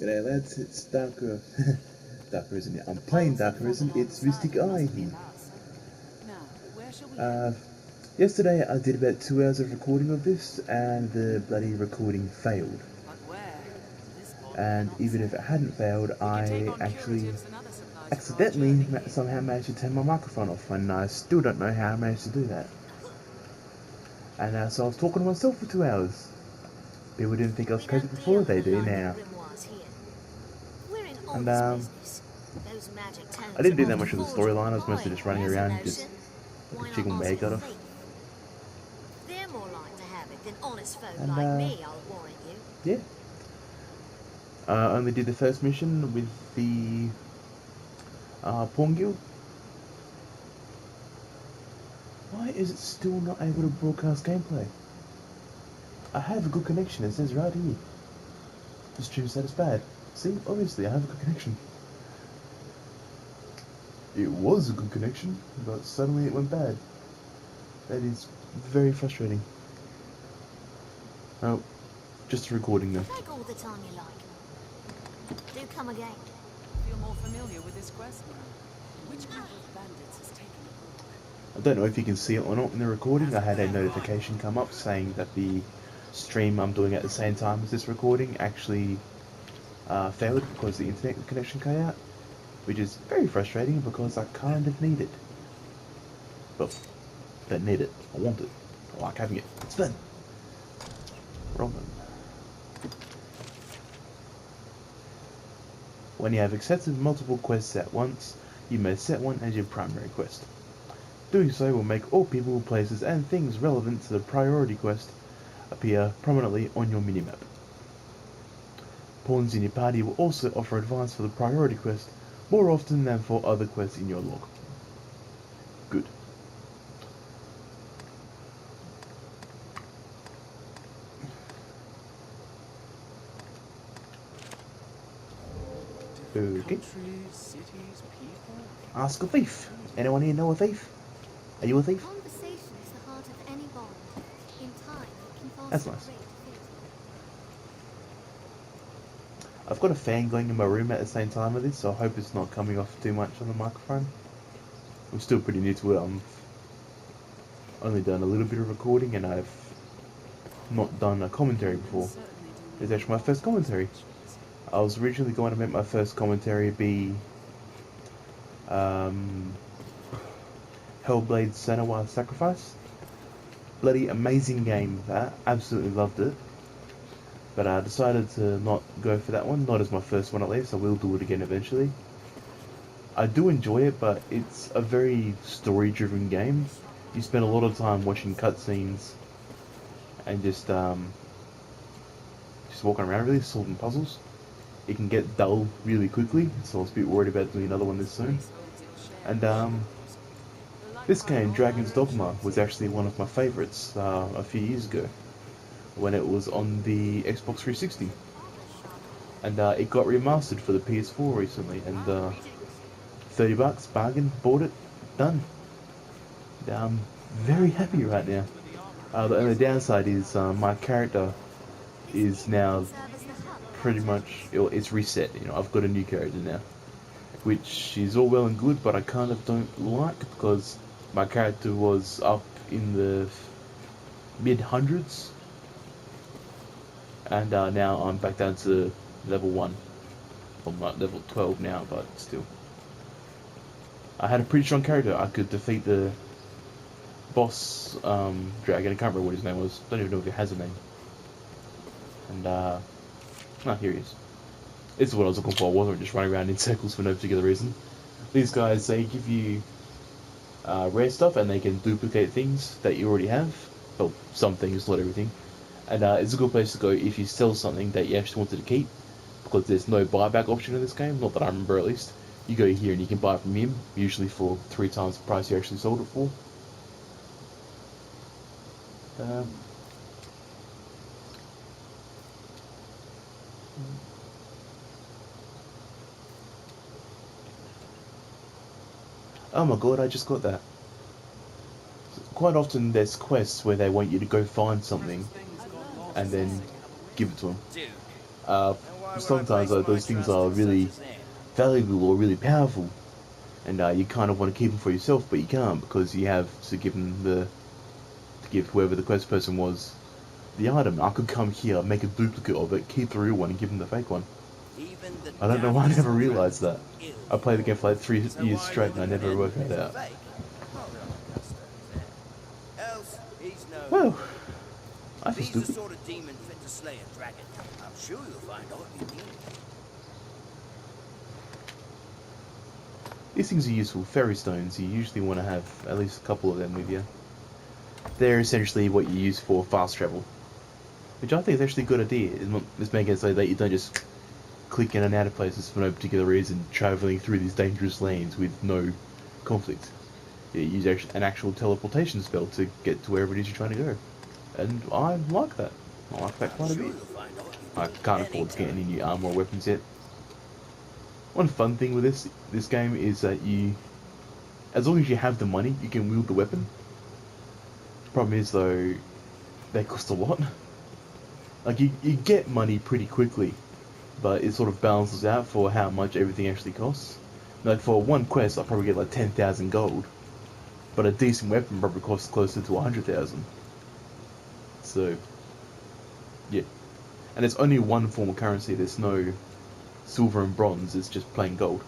G'day lads, it's Dark Arisen. I'm playing Dark Arisen, it's Mystic Eye here. Yesterday I did about 2 hours of recording of this, and the bloody recording failed. And even if it hadn't failed, I actually accidentally somehow managed to turn my microphone off, and I still don't know how I managed to do that. And so I was talking to myself for 2 hours. People didn't think I was crazy before, they do now. And I didn't do that much of the storyline. I was mostly just running around, just like a chicken with egg cut off. They're more like to have it than honest folk like me, I'll warrant you. Yeah. I only did the first mission with the Pawn Guild. Why is it still not able to broadcast gameplay? I have a good connection, it says right here. The stream status bad. See, obviously I have a good connection. It was a good connection, but suddenly it went bad. That is very frustrating. Oh, just a recording though. Take all the time you like. Do come again. Feel more familiar with this quest now. Which group of bandits has taken it? I don't know if you can see it or not in the recording. I had a notification come up saying that the stream I'm doing at the same time as this recording actually failed because the internet connection cut out, which is very frustrating because I kind of need it. Well, I don't need it, I want it. I like having it, it's fun. Roman. When you have accepted multiple quests at once, you may set one as your primary quest. Doing so will make all people, places and things relevant to the priority quest appear prominently on your minimap. Pawns in your party will also offer advice for the priority quest more often than for other quests in your log. Good. Okay. Ask a thief. Anyone here know a thief? Are you a thief? Conversation is the heart of any bond. In time, it can foster That's nice. great affinity. I've got a fan going in my room at the same time of this, so I hope it's not coming off too much on the microphone. I'm still pretty new to it. I've only done a little bit of recording and I've not done a commentary before. It's actually my first commentary. I was originally going to make my first commentary be Hellblade Senua Sacrifice. Bloody amazing game, that. Absolutely loved it. But I decided to not go for that one, not as my first one at least. I will do it again eventually. I do enjoy it, but it's a very story-driven game. You spend a lot of time watching cutscenes and just walking around, really solving puzzles. It can get dull really quickly, so I was a bit worried about doing another one this soon. And this game, Dragon's Dogma, was actually one of my favourites a few years ago, when it was on the Xbox 360. And it got remastered for the PS4 recently, and $30, bargain, bought it, done. And I'm very happy right now. The only downside is my character is now pretty much, it's reset, you know, I've got a new character now. Which is all well and good, but I kind of don't like, because my character was up in the mid-hundreds. And now I'm back down to level 1. I'm at level 12 now, but still. I had a pretty strong character. I could defeat the boss dragon. I can't remember what his name was. Don't even know if he has a name. And here he is. This is what I was looking for. I wasn't just running around in circles for no particular reason. These guys, they give you rare stuff, and they can duplicate things that you already have. Well, some things, not everything. And it's a good place to go if you sell something that you actually wanted to keep, because there's no buyback option in this game, not that I remember at least. You go here and you can buy from him, usually for 3 times the price you actually sold it for. Oh my god, I just got that. Quite often there's quests where they want you to go find something and then give it to them. Uh, Sometimes those things are really valuable or really powerful, and you kind of want to keep them for yourself, but you can't because you have to give them to give whoever the quest person was the item. I could come here, make a duplicate of it, keep the real one, and give them the fake one. I don't know why I never realised that. I played the game for like 3 years straight and I never worked that out. Well, I feel He's the stupid. sort of demon fit to slay a dragon. I'm sure you'll find all you need. These things are useful. Fairy stones, you usually want to have at least a couple of them with you. They're essentially what you use for fast travel, which I think is actually a good idea. It's making it so that you don't just click in and out of places for no particular reason, travelling through these dangerous lanes with no conflict. You use an actual teleportation spell to get to wherever it is you're trying to go. And I like that. I like that quite a bit. I can't afford to get any new armor or weapons yet. One fun thing with this game is that as long as you have the money, you can wield the weapon. Problem is though, they cost a lot. Like you get money pretty quickly, but it sort of balances out for how much everything actually costs. Like for one quest, I'll probably get like 10,000 gold, but a decent weapon probably costs closer to 100,000. So, yeah. And it's only one form of currency, there's no silver and bronze, it's just plain gold.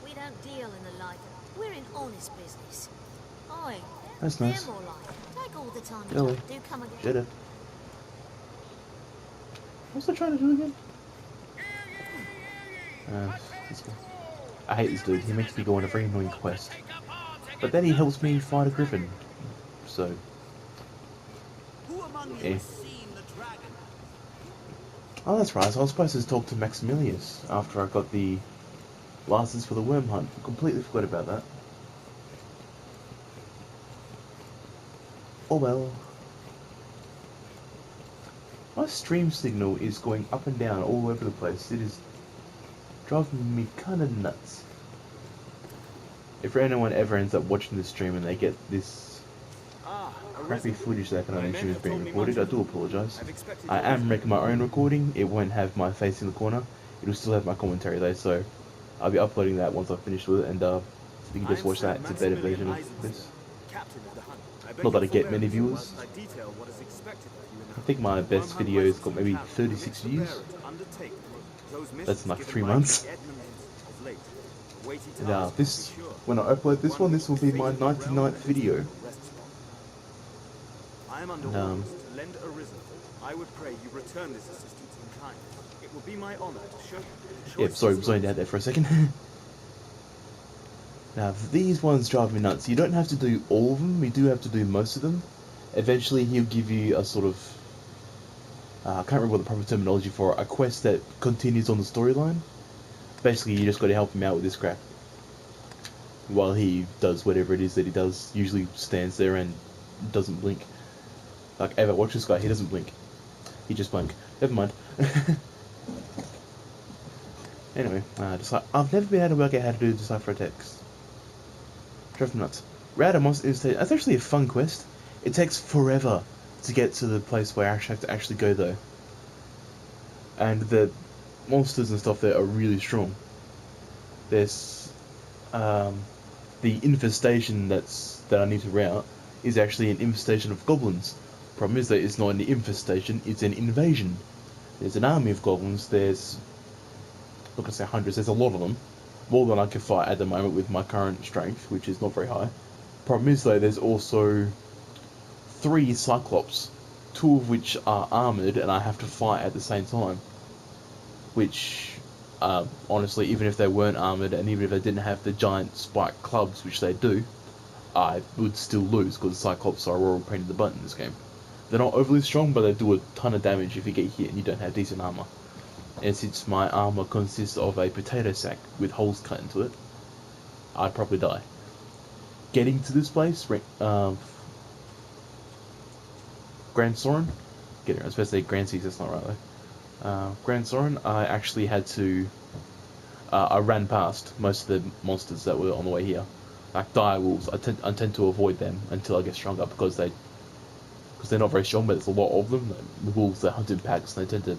We don't deal in the like. We're in honest business. Oi, That's they're nice. more like. Take all the time you Really? don't do come again. Shut up. What's I trying to do again? This guy. I hate this dude, he makes me go on a very annoying quest. But then he helps me fight a griffin. So, Who among you eh. has seen the dragon? Oh, that's right. So I was supposed to talk to Maximilius after I got the license for the worm hunt. Completely forgot about that. Oh well. My stream signal is going up and down all over the place. It is driving me kind of nuts. If anyone ever ends up watching this stream and they get this crappy footage that I can only assume is being recorded, I do apologise. I am making my own recording. It won't have my face in the corner. It'll still have my commentary though, so I'll be uploading that once I've finished with it, and you can just watch that. It's a better version of this. Not that I get many viewers. I think my best video's got maybe 36 views. That's in like 3 months. And when I upload this one, this will be my 99th video. I am under orders to lend Arisen. I would pray you return this assistance in kind. It will be my honor to show you. Yep, sorry, zoned out there for a second. Now, these ones drive me nuts. You don't have to do all of them, you do have to do most of them. Eventually, he'll give you a sort of... I can't remember what the proper terminology for it, a quest that continues on the storyline. Basically, you just got to help him out with this crap. While he does whatever it is that he does, usually stands there and doesn't blink. Like, ever watch this guy, he doesn't blink. He just blink. Never mind. Anyway, I've never been able to work out how to do decipher text. Drive me nuts. Radamos is that's actually a fun quest. It takes forever to get to the place where I actually have to actually go though. And the monsters and stuff there are really strong. There's the infestation that I need to route is actually an infestation of goblins. Problem is that it's not an infestation, it's an invasion. There's an army of goblins, there's, look, I say hundreds, there's a lot of them. More than I can fight at the moment with my current strength, which is not very high. Problem is though, there's also 3 Cyclops, 2 of which are armoured and I have to fight at the same time. Which, honestly, even if they weren't armoured and even if they didn't have the giant spike clubs, which they do, I would still lose because Cyclops are a real pain in the butt in this game. They're not overly strong, but they do a ton of damage if you get hit and you don't have decent armour. And since my armour consists of a potato sack with holes cut into it, I'd probably die. Getting to this place, Grand Soren? I was supposed to say Grand Seas, that's not right though. Grand Soren, I actually had to I ran past most of the monsters that were on the way here. Like dire wolves, I tend to avoid them until I get stronger because they're not very strong, but there's a lot of them. The wolves, they hunt in packs, and they tend to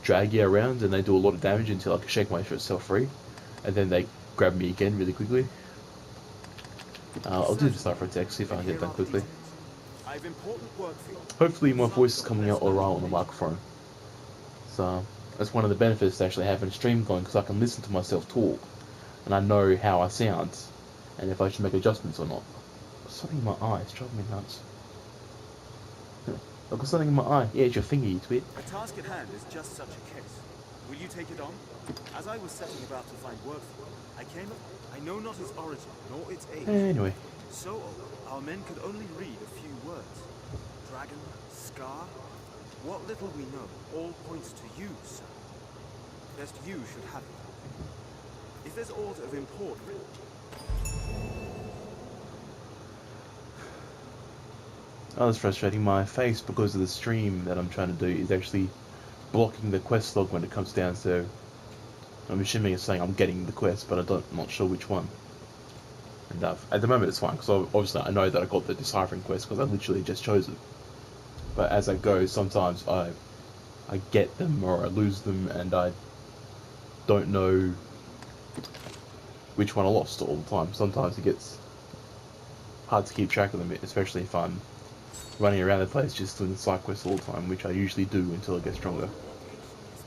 drag you around, and they do a lot of damage until I can shake myself free, and then they grab me again really quickly. I'll do the cipher text, see if I can get that quickly. I have important work for you. Hopefully my voice is coming out alright on the microphone. So that's one of the benefits to actually having a stream going, because I can listen to myself talk, and I know how I sound, and if I should make adjustments or not. Something in my eye is driving me nuts. I've got something in my eye. Yeah, it's your finger, you twit. The task at hand is just such a case. Will you take it on? As I was setting about to find work for you, I know not its origin, nor its age. Anyway. So old, our men could only read a few words. Dragon, scar. What little we know all points to you, sir. Best you should have it. If there's aught of import, Oh, that's frustrating. My face, because of the stream that I'm trying to do, is actually blocking the quest log when it comes down, so I'm assuming it's saying I'm getting the quest, but I'm not sure which one. And at the moment it's fine, because obviously I know that I got the deciphering quest, because I literally just chose it. But as I go, sometimes I get them, or I lose them, and I don't know which one I lost all the time. Sometimes it gets hard to keep track of them, especially if I'm running around the place just doing the side quests all the time, which I usually do until I get stronger,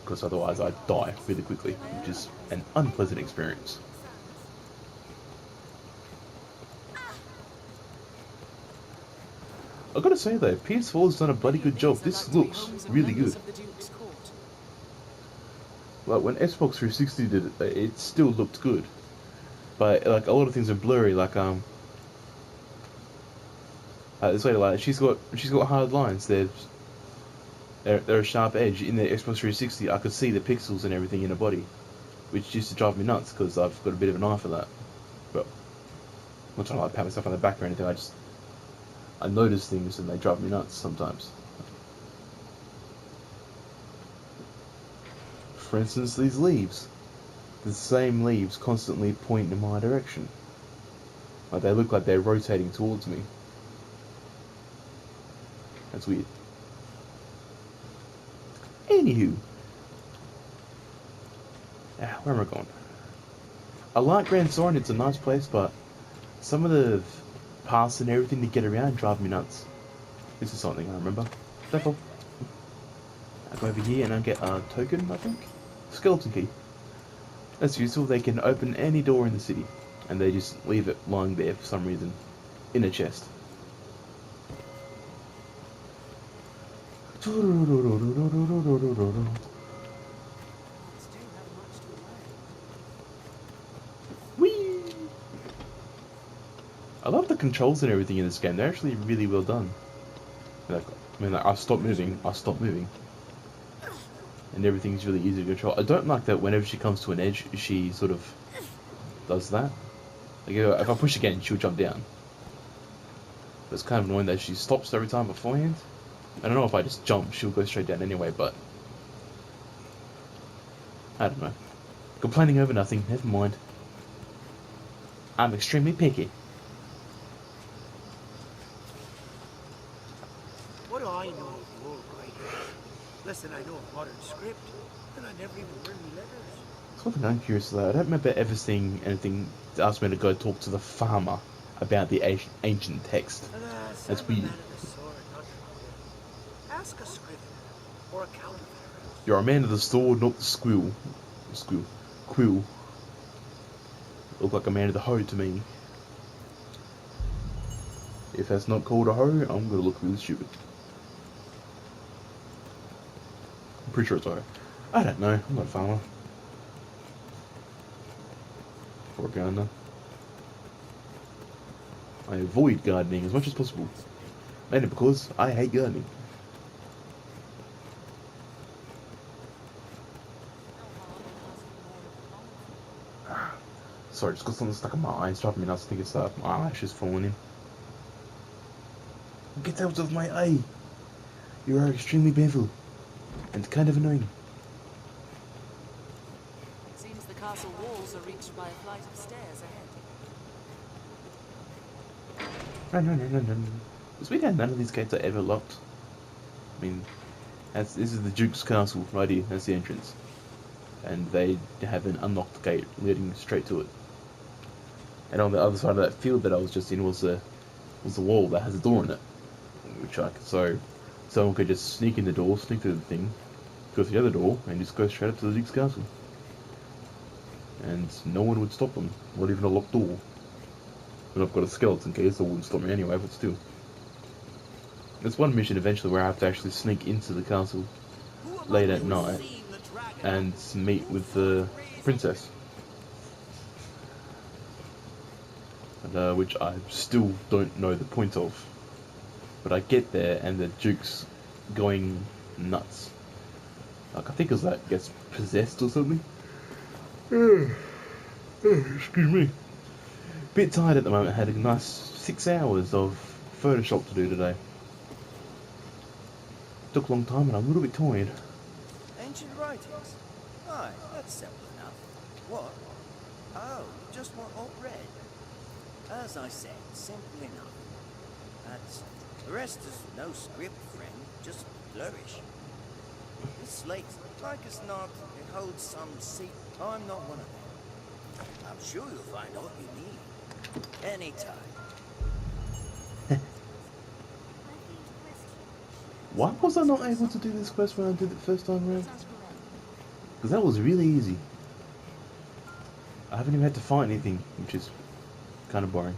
because otherwise I die really quickly, which is an unpleasant experience. I've got to say though, PS4 has done a bloody good job. This looks really good. Like when Xbox 360 did it, it still looked good, but like a lot of things are blurry. Like this lady, like she's got hard lines. They're a sharp edge. In the Xbox 360, I could see the pixels and everything in her body, which used to drive me nuts because I've got a bit of an eye for that. But I'm not trying to like pat myself on the back or anything. I notice things and they drive me nuts sometimes. For instance, these leaves. The same leaves constantly point in my direction. Like they look like they're rotating towards me. That's weird. Anywho. Where am I going? I like Grand Soren, it's a nice place, but some of the paths and everything to get around drive me nuts. This is something I remember. Therefore, I go over here and I get a token, I think? Skeleton key. That's useful, they can open any door in the city, and they just leave it lying there for some reason, in a chest. Whee! I love the controls and everything in this game, they're actually really well done. Like, I stop moving, and everything's really easy to control. I don't like that whenever she comes to an edge, she sort of does that. Like, if I push again, she'll jump down. But it's kind of annoying that she stops every time beforehand. I don't know if I just jump, she'll go straight down anyway, but I don't know. Complaining over nothing, never mind. I'm extremely picky. What do I know of the old writing? Less than I know of modern script, and I never even learned any letters. Something I'm curious about. I don't remember ever seeing anything that asked me to go talk to the farmer about the ancient text. That's weird. Ask a scrivener or a counterfeiter. You're a man of the sword, not the quill. Look like a man of the hoe to me. If that's not called a hoe, I'm gonna look really stupid. I'm pretty sure it's a hoe. I don't know, I'm not a farmer. Or a gardener. I avoid gardening as much as possible. Mainly because I hate gardening. Sorry, just got something stuck in my eye. It's driving me nuts. I think it's my eyelashes falling in. Get out of my eye! You are extremely painful and kind of annoying. It seems the castle walls are reached by a flight of stairs ahead. Run. It's weird how none of these gates are ever locked. I mean, this is the Duke's castle right here. That's the entrance, and they have an unlocked gate leading straight to it. And on the other side of that field that I was just in was the wall that has a door in it, which so someone could just sneak in the door, sneak through the thing, go through the other door, and just go straight up to the Duke's castle. And no one would stop them, not even a locked door. And I've got a skeleton key, so it wouldn't stop me anyway, but still. There's one mission eventually where I have to actually sneak into the castle late at night and meet with the princess. And, which I still don't know the point of. But I get there and the Duke's going nuts. Like, I think it was like gets possessed or something. Excuse me. Bit tired at the moment. Had a nice 6 hours of Photoshop to do today. Took a long time and I'm a little bit tired. Ancient writings? Aye, that's simple enough. What? Oh, just want alt read. As I said, simple enough. That's... The rest is no script, friend, just flourish. This slate, like as not, it holds some secret. I'm not one of them. I'm sure you'll find all you need. Anytime. Why was I not able to do this quest when I did it first time around? Because that was really easy. I haven't even had to fight anything, which is kind of boring.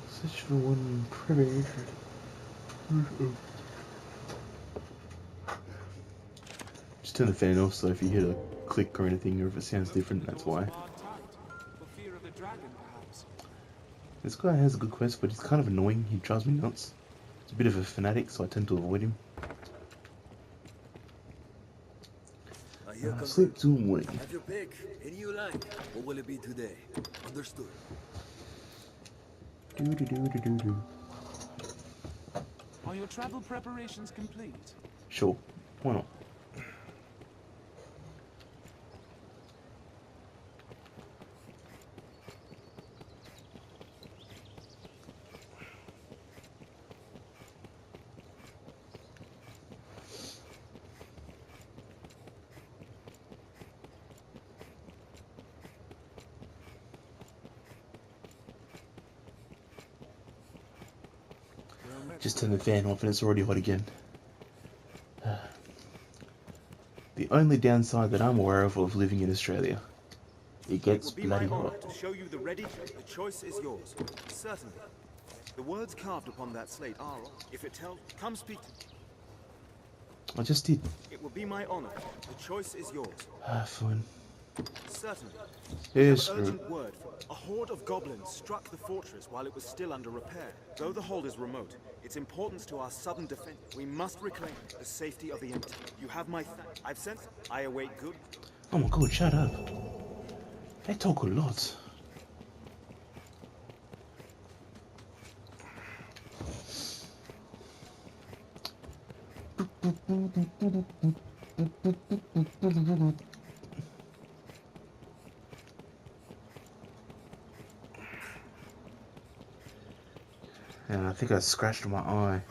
Search for one preparation. Just turn the fan off so if you hear a click or anything or if it sounds different, that's why. This guy has a good quest, but he's kind of annoying. He drives me nuts. He's a bit of a fanatic, so I tend to avoid him. Sleep till morning. Have your pick. Any you like. What will it be today? Understood. Do. Are your travel preparations complete? Sure. Why not? Just turn the fan off and it's already hot again. The only downside that I'm aware of living in Australia. It gets bloody hot. To show you the ready, the choice is yours. Certainly. The words carved upon that slate are, if it tells, come speak. I just did. It will be my honor. The choice is yours. Fine. Certainly. Yes, An urgent word. A horde of goblins struck the fortress while it was still under repair. Though the hold is remote, its importance to our southern defense, we must reclaim the safety of the empty. You have my I've sent. I await good. Oh my god, shut up. They talk a lot. And I think I scratched my eye.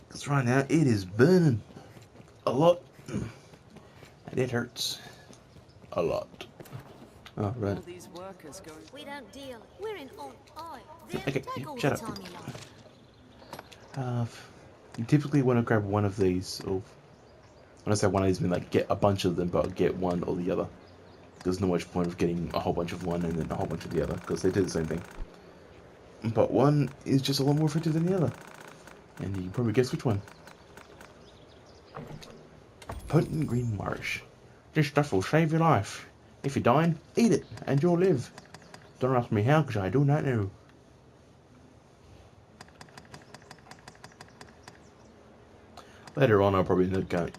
Because right now it is burning a lot. And it hurts a lot. Oh, right. All these workers going... We don't deal. We're in on eye. Okay, Take all shut the up. time you like. You typically want to grab one of these, or when I say one of these, I mean like get a bunch of them, but get one or the other. There's no much point of getting a whole bunch of one and then a whole bunch of the other, because they do the same thing. But one is just a lot more effective than the other. And you can probably guess which one. Potent green marsh. This stuff will save your life. If you're dying, eat it, and you'll live. Don't ask me how, because I do not know. Later on, I'll probably end up going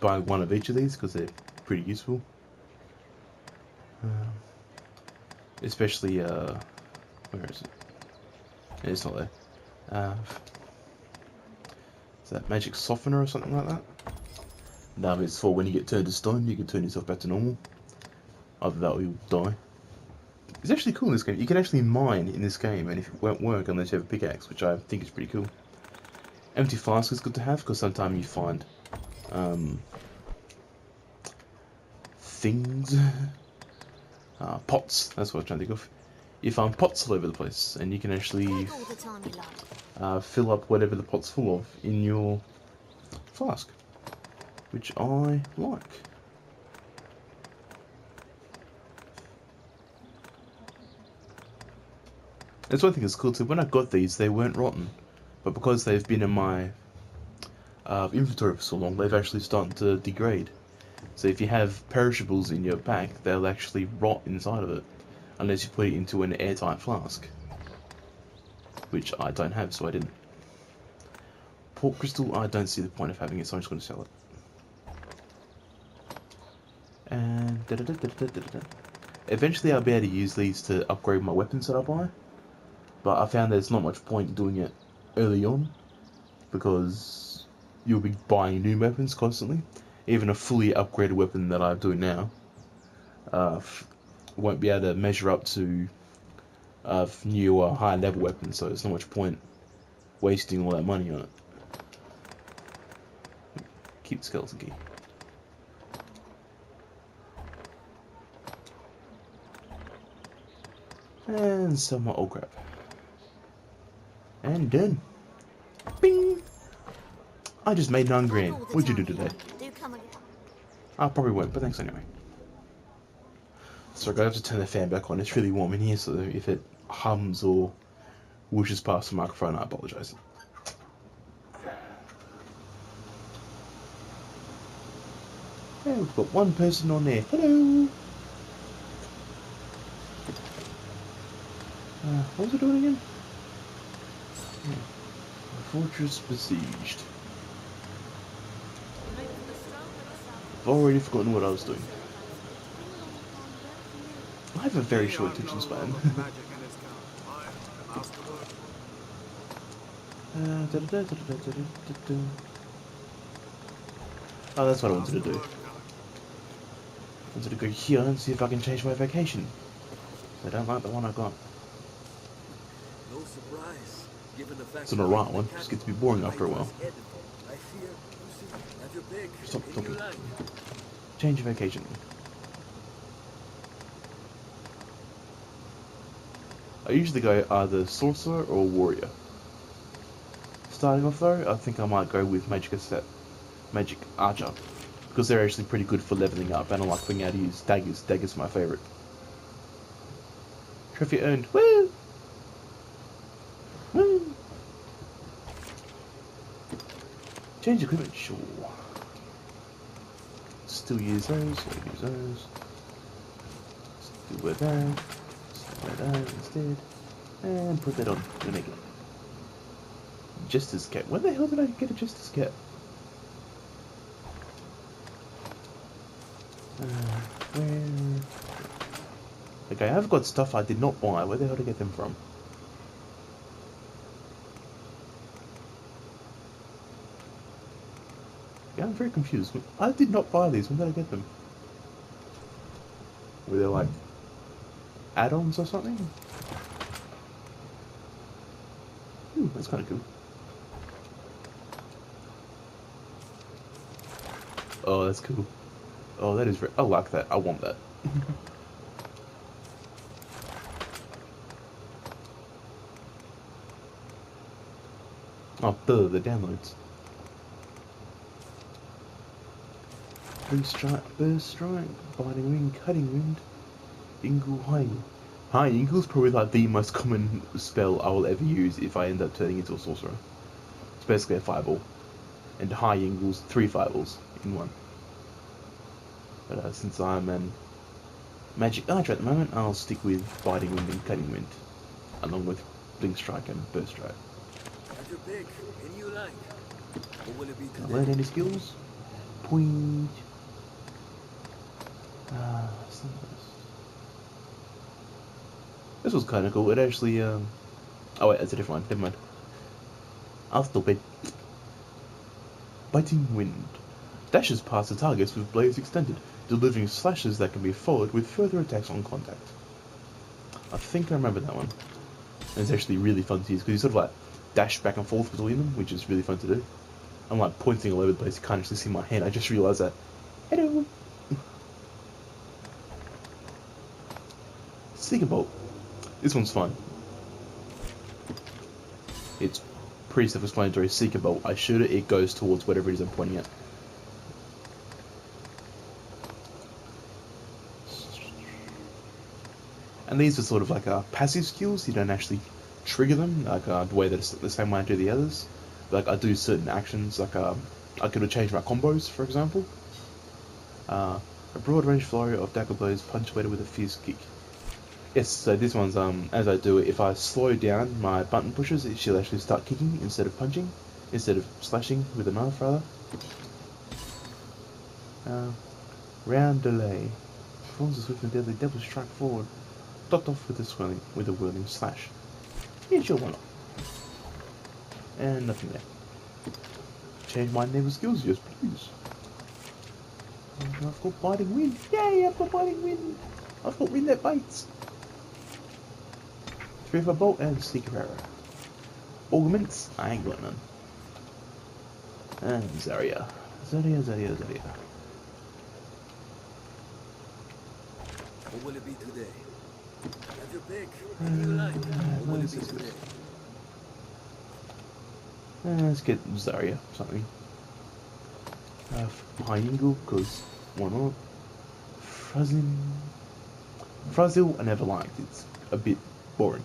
buy one of each of these, because they're pretty useful. Especially, where is it? It's not there. Is that magic softener or something like that? It's for when you get turned to stone, you can turn yourself back to normal. Either that or you'll die. It's actually cool in this game. You can actually mine in this game, and if it won't work unless you have a pickaxe, which I think is pretty cool. Empty flask is good to have, because sometimes you find things. Pots, that's what I'm trying to think of. You find pots all over the place, and you can actually Take all the time you like. fill up whatever the pot's full of in your flask, which I like. That's one thing that's cool too. When I got these, they weren't rotten, but because they've been in my inventory for so long, they've actually started to degrade. So if you have perishables in your pack, they'll actually rot inside of it, unless you put it into an airtight flask, which I don't have, so I didn't. Pork crystal, I don't see the point of having it, so I'm just going to sell it. And eventually I'll be able to use these to upgrade my weapons that I buy, but I found there's not much point doing it early on, because you'll be buying new weapons constantly. Even a fully upgraded weapon that I do now won't be able to measure up to new or high level weapons, so there's not much point wasting all that money on it. Keep the skeleton key. And some more old crap. And done. Bing! I just made 9 grand. What'd you do today? Do come again. I probably won't, but thanks anyway. So I'm going to have to turn the fan back on. It's really warm in here, so if it hums or whooshes past the microphone, I apologise. Yeah, we've got one person on there. Hello! What was it doing again? Yeah. Fortress besieged. I've already forgotten what I was doing. I have a very short attention span. Oh, that's what I wanted to do. I wanted to go here and see if I can change my vacation. I don't like the one I got. No surprise, given the fact It's an alright one, just gets to be boring after a while. I fear, you see, have your pick. Stop In talking. your line. Change of vacation. I usually go either sorcerer or warrior. Starting off though, I think I might go with magic archer, because they're actually pretty good for leveling up, and I like being able to use daggers. Daggers are my favourite. Trophy earned. Woo! Woo! Change equipment, sure. Still use those, use those. Still wear that. Still wear that instead. And put that on when I get Jester's Cap. When the hell did I get a Jester's Cap? Where? Okay, I've got stuff I did not buy. Where the hell did I get them from? Yeah, I'm very confused. I did not buy these. When did I get them? Were they like add-ons or something? Ooh, that's kind of cool. Oh, that's cool. Oh, that is very... I like that. I want that. Oh, the downloads. Blue strike, burst strike, biting wind, cutting wind, Ingle high. High Ingle's probably like the most common spell I will ever use if I end up turning into a sorcerer. It's basically a fireball. And High Ingle's 3 fireballs in one. But since I'm an magic archer at the moment, I'll stick with biting wind and cutting wind, along with blink strike and burst strike. Have your pick. In your line. What will it be Can I today? learn any skills? Point. This was kind of cool. It actually, oh wait, that's a different one. Never mind. I'll stop it. Biting Wind. Dashes past the targets with blades extended, delivering slashes that can be followed with further attacks on contact. I think I remember that one. And it's actually really fun to use because you sort of like dash back and forth between them, which is really fun to do. I'm like pointing all over the place, you can't actually see my hand, I just realised that. Hello! Seeker Bolt. This one's fun. It's pretty self-explanatory. Seeker Bolt. I shoot it, it goes towards whatever it is I'm pointing at. And these are sort of like passive skills. You don't actually trigger them like the way that it's the same way I do the others. Like I do certain actions. Like I could have changed my combos, for example. A broad range flurry of dagger blows punctuated with a fierce kick. Yes, so this one's as I do it, if I slow down my button pushes, she'll actually start kicking instead of punching, instead of slashing with a knife rather. Round delay. Performs a swift and deadly double strike forward, topped off with a whirling slash. Yeah, sure, why not? And nothing there. Change my name and skills, yes please. I've got Biting Wind. Yay, I've got Biting Wind. I've got Wind that bites. 3 for Bolt and Seeker Arrow. Augments, I ain't got none. And Zarya. Zarya. What will it be today? Have your pick. Any you like. What will it be today? Let's get Zarya, something. High Eagle, because why not? Frazzle, I never liked. It's a bit boring.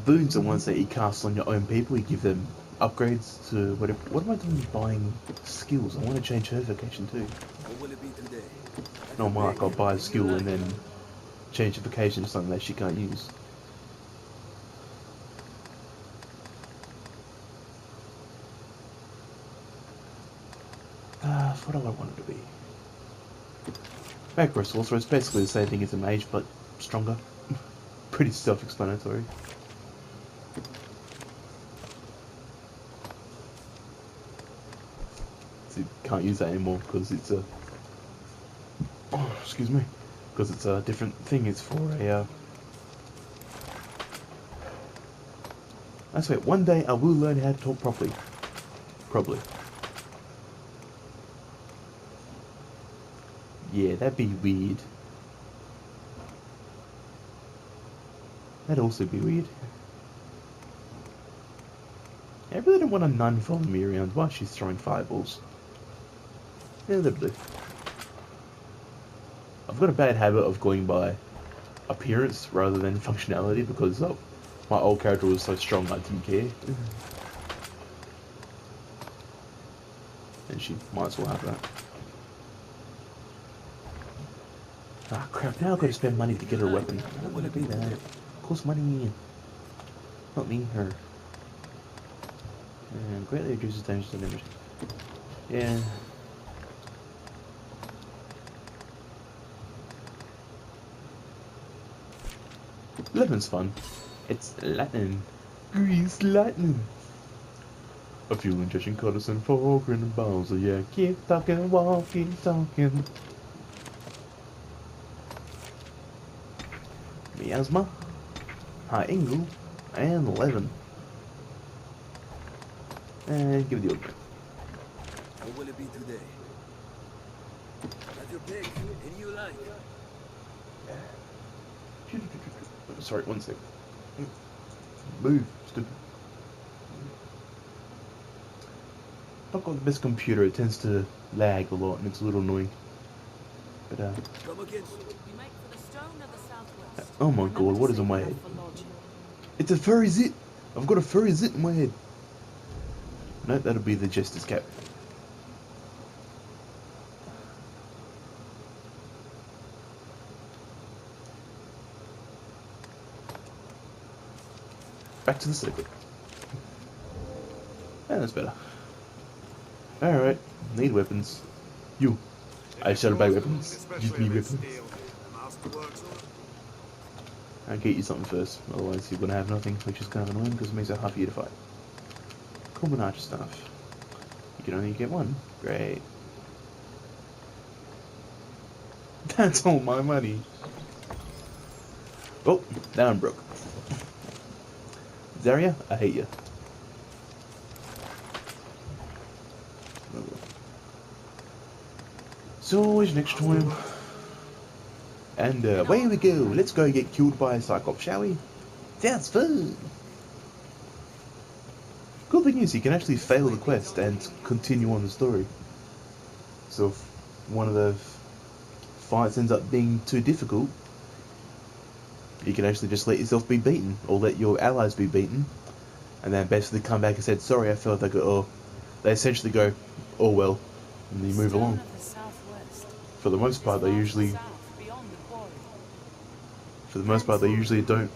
Boons are ones that you cast on your own people. You give them upgrades to whatever. What am I doing buying skills? I want to change her vocation too. What will it be today? No, Mark, I'll buy a skill and then change the vocation to something that she can't use. What do I want it to be? Macro Sorcerer, it's basically the same thing as a mage, but stronger. Pretty self-explanatory. So you can't use that anymore because it's a... Oh, excuse me. Because it's a different thing, it's for a... I swear, one day I will learn how to talk properly. Probably. Yeah, that'd be weird. That'd also be weird. I really don't want a nun following me around while she's throwing fireballs. Yeah, that'd do. I've got a bad habit of going by appearance rather than functionality because my old character was so strong I didn't care. And she might as well have that. Ah crap, now I've got to spend money to get her a weapon. I don't want to do that. Cost money. Not me, her. And greatly reduces damage to damage. Yeah. Lemon's fun. It's Latin. Grease lightning. A fuel injection courtesan for grin and balls. So yeah, keep talking, walking, talking. Miasma, High Angle, and 11. And give it the opening. What will it be today? Have your pick. Any you like. Sorry, one sec. Move, stupid. I've got the best computer, it tends to lag a lot and it's a little annoying. But Come again. We make for the stone of the southwest. oh my Remember god, to what is save on my enough head? for lodging. It's a furry zit! I've got a furry zit in my head. No, that'll be the Jester's cap. Back to the circuit. Yeah, that's better. Alright, need weapons. You. I shall buy weapons. Give me weapons. I'll get you something first, otherwise you're gonna have nothing, which is kind of annoying because it makes it hard for you to fight. common archer stuff. You can only get one. Great. That's all my money. Oh, now I'm broke. Zarya, I hate you. So always next time. And away we go. Let's go get killed by a Cyclops, shall we? Sounds fun. Cool thing is, you can actually fail the quest and continue on the story. So if one of the fights ends up being too difficult, you can actually just let yourself be beaten, or let your allies be beaten, and then basically come back and said, sorry, I failed. They go, oh, they essentially go, oh well, and you move along. For the most part, they usually don't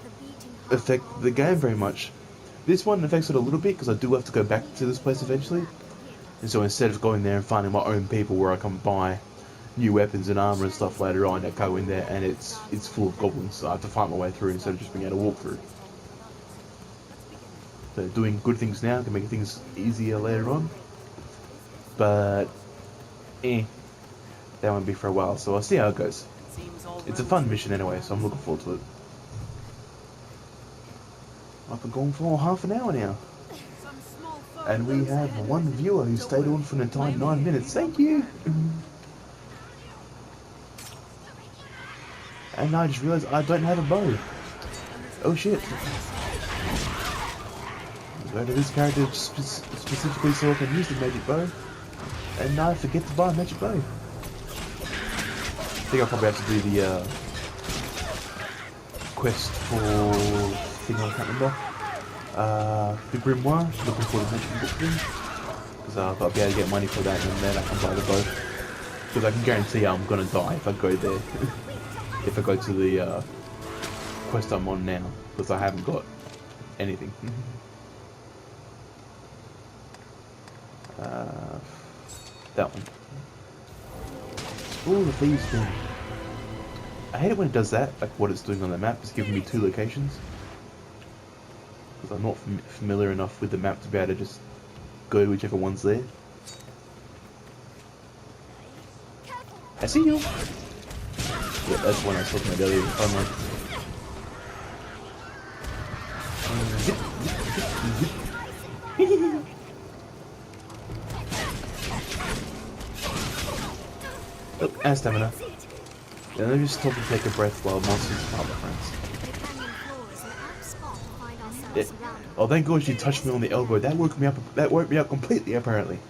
affect the game very much. This one affects it a little bit because I do have to go back to this place eventually, and so instead of going there and finding my own people where I can buy new weapons and armor and stuff later on, I go in there and it's full of goblins, so I have to fight my way through instead of just being able to walk through. So doing good things now can make things easier later on, but that won't be for a while, so I'll see how it goes. It's a fun mission anyway, so I'm looking forward to it. I've been going for half an hour now. And we have one viewer who stayed on for an entire 9 minutes. Thank you! And I just realised I don't have a bow. Oh shit. Go to this character specifically so I can use the magic bow. And I forget to buy a magic bow. I think I'll probably have to do the quest for thing I can't remember. The grimoire, looking for the magic book thing. Because I'll be able to get money for that and then I can buy the bow. Because I can guarantee I'm gonna die if I go there. If I go to the quest I'm on now. Because I haven't got anything. That one. Oh, the thieves thing. I hate it when it does that, like what it's doing on the map. It's giving me 2 locations. Because I'm not familiar enough with the map to be able to just go to whichever one's there. I see you! Yeah, that's the one I was talking about earlier. I'm like... Zip, zip, zip, zip. Oh, and stamina. Yeah, let me just stop and take a breath while monsters fight my friends. Yeah. Oh, thank God she touched me on the elbow. That woke me up. That woke me up completely. Apparently,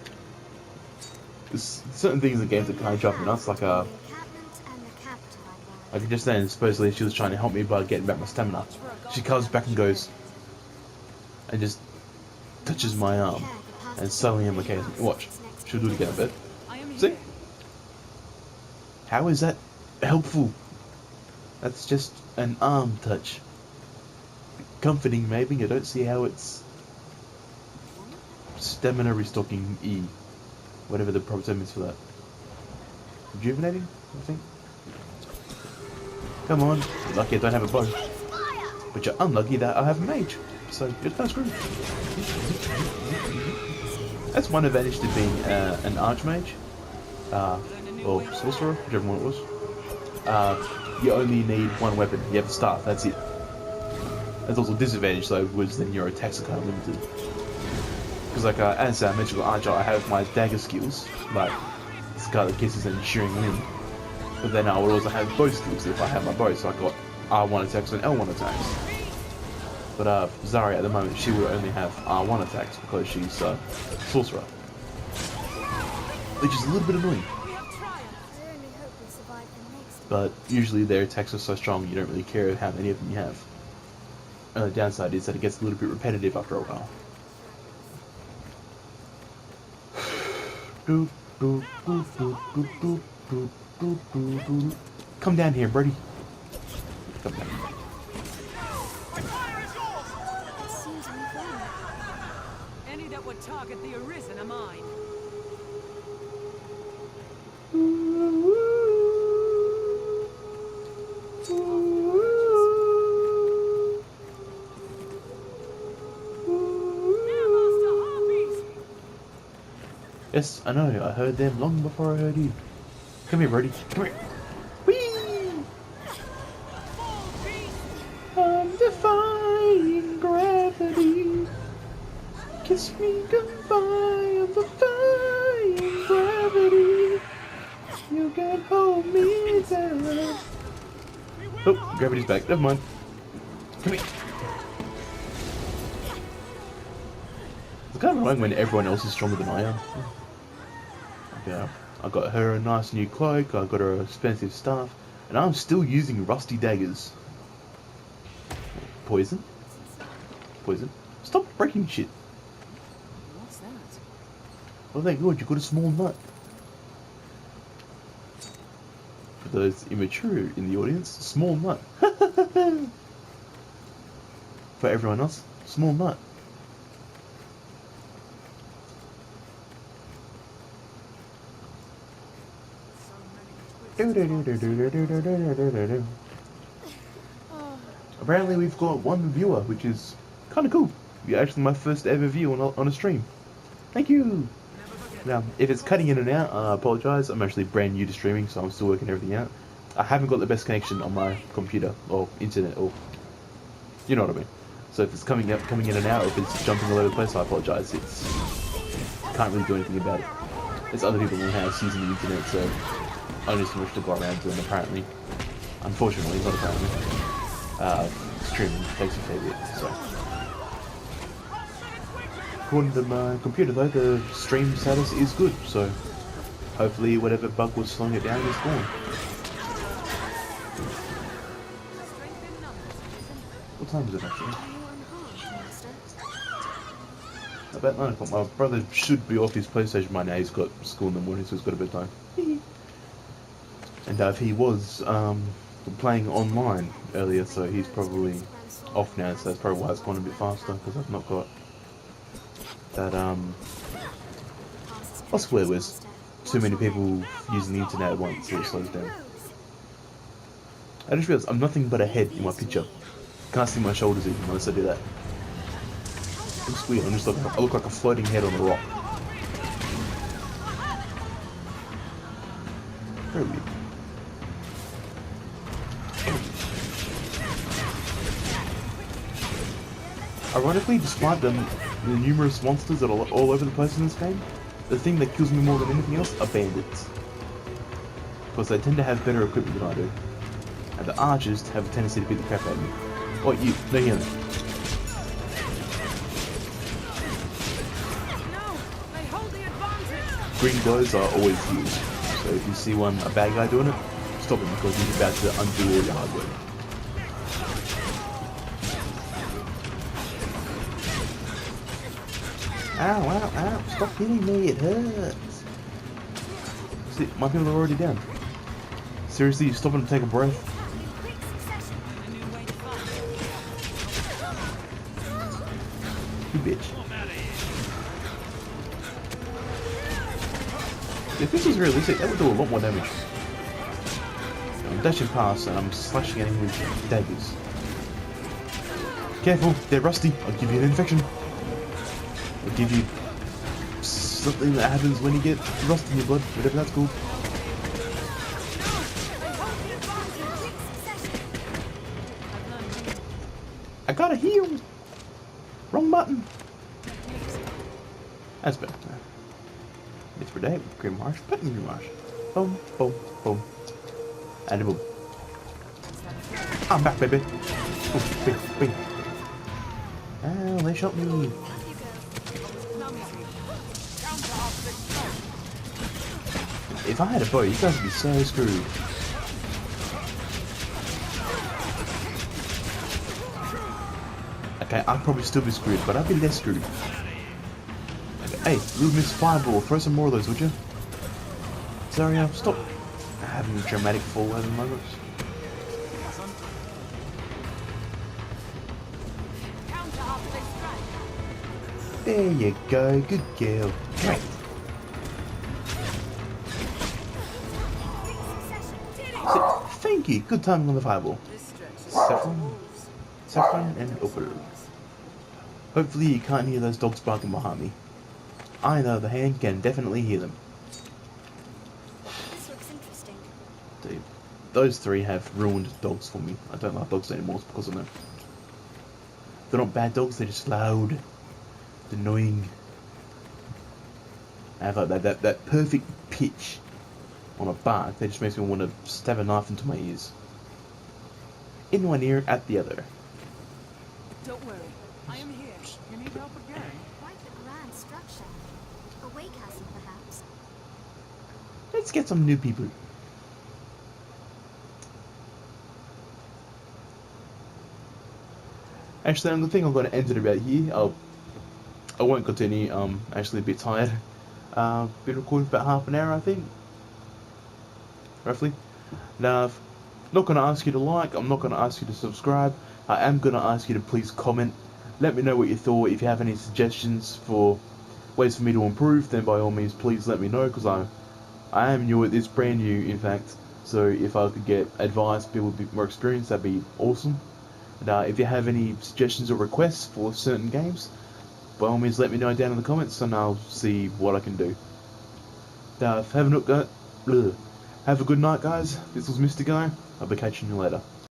there's certain things in games that kind of drive me nuts. Like I can just then supposedly she was trying to help me by getting back my stamina. She comes back and goes and just touches my arm, and suddenly I'm okay. Watch, she'll do it again a bit. See? How is that helpful? That's just an arm touch. Comforting maybe, I don't see how it's stamina restocking E. Whatever the proper term is for that. Rejuvenating, I think? Come on, you're lucky I don't have a bow. But you're unlucky that I have a mage. So you're kind of screwed. That's one advantage to being an archmage. Or sorcerer, whichever one it was. You only need one weapon. You have the staff, that's it. There's also a disadvantage though, was then your attacks are kind of limited. Because like as I mentioned with Archer, I have my dagger skills, like Scarlet Kisses and Shearing Limb. But then I would also have bow skills if I have my bow, so I got R1 attacks and L1 attacks. But Zarya at the moment, she would only have R1 attacks because she's sorcerer. Which is a little bit annoying. But usually their attacks are so strong you don't really care how many of them you have. The downside is that it gets a little bit repetitive after a while. Come down here, Brady. Come down. Any that would target the Arisen are mine. Yes, I know. I heard them long before I heard you. Come here, Brody. Come here. Whee! I'm defying gravity. Kiss me goodbye. I'm defying gravity. You can hold me down. Oh, gravity's back. Never mind. Come here. It's kind of annoying when everyone else is stronger than I am. Yeah, I got her a nice new cloak, I got her expensive stuff, and I'm still using rusty daggers. Poison? Poison? Stop breaking shit. What's that? Oh thank God, you got a small nut. For those immature in the audience, small nut. For everyone else, small nut. Apparently we've got one viewer, which is kind of cool. You're actually my first ever view on a stream. Thank you! Now, if it's cutting in and out, I apologise. I'm actually brand new to streaming, so I'm still working everything out. I haven't got the best connection on my computer, or internet, or... you know what I mean. So if it's coming in and out, or if it's jumping all over the place, I apologise. Can't really do anything about it. There's other people in the house using the internet, so... only so much to go around doing, apparently. Unfortunately, not apparently. Streaming takes a fair bit, so. According to my computer though, the stream status is good, so hopefully whatever bug was slowing it down is gone. What time is it actually? About 9 o'clock. My brother should be off his PlayStation by now. He's got school in the morning, so he's got a bit of time. And if he was playing online earlier, so he's probably off now, so that's probably why it's gone a bit faster, because I've not got that, I swear it was too many people using the internet at once, so it slows down. I just realised I'm nothing but a head in my picture. Can't see my shoulders even unless I do that. Looks weird, I look like a floating head on a rock. Very weird. Ironically, despite the numerous monsters that are all over the place in this game, the thing that kills me more than anything else are bandits. Because they tend to have better equipment than I do. And the archers have a tendency to beat the crap out of me. Oh, you, no healing. Green glows are always used. So if you see a bad guy doing it, stop him because he's about to undo all your hard work. Ow, ow, ow, stop hitting me, it hurts. See, my people are already down. Seriously, you stop and take a breath? You bitch. If this was realistic, that would do a lot more damage. I'm dashing past and I'm slashing at him with daggers. Careful, they're rusty. I'll give you an infection. I'll give you something that happens when you get rust in your blood, whatever that's called. I got a heal! Wrong button! That's better. It's for day, Grim Marsh, button Grim Marsh. Boom, boom, boom. And a boom. I'm back, baby! Boom, bing, bing. Oh, they shot me. If I had a bow, you guys would be so screwed. Okay, I'd probably still be screwed, but I'd be less screwed. Okay, hey, little Miss Fireball, throw some more of those, would you? Sorry, stop having a dramatic fall at the moment. There you go, good girl. Great. Thank you, good timing on the fireball. Saffron and opal. Hopefully you can't hear those dogs barking behind me. I, on the other hand, can definitely hear them. This looks interesting. Dude, those three have ruined dogs for me. I don't like dogs anymore it's because of them. They're not bad dogs, they're just loud, annoying. I have like that perfect pitch on a bark that just makes me want to stab a knife into my ears. In one ear, at the other. Don't worry, I am here. You need help again? Quite the grand structure. A way castle, perhaps. Let's get some new people. Actually, I think I'm going to end it about here. I won't continue. Actually a bit tired. Been recording for about half an hour, I think, roughly. Now, I'm not going to ask you to like. I'm not going to ask you to subscribe. I am going to ask you to please comment. Let me know what you thought. If you have any suggestions for ways for me to improve, then by all means, please let me know, because I am new at this, brand new, in fact. So if I could get advice, people with a bit more experience, that'd be awesome. And if you have any suggestions or requests for certain games, by all means let me know down in the comments and I'll see what I can do. Have a good night, guys. This was Mr. Guy. I'll be catching you later.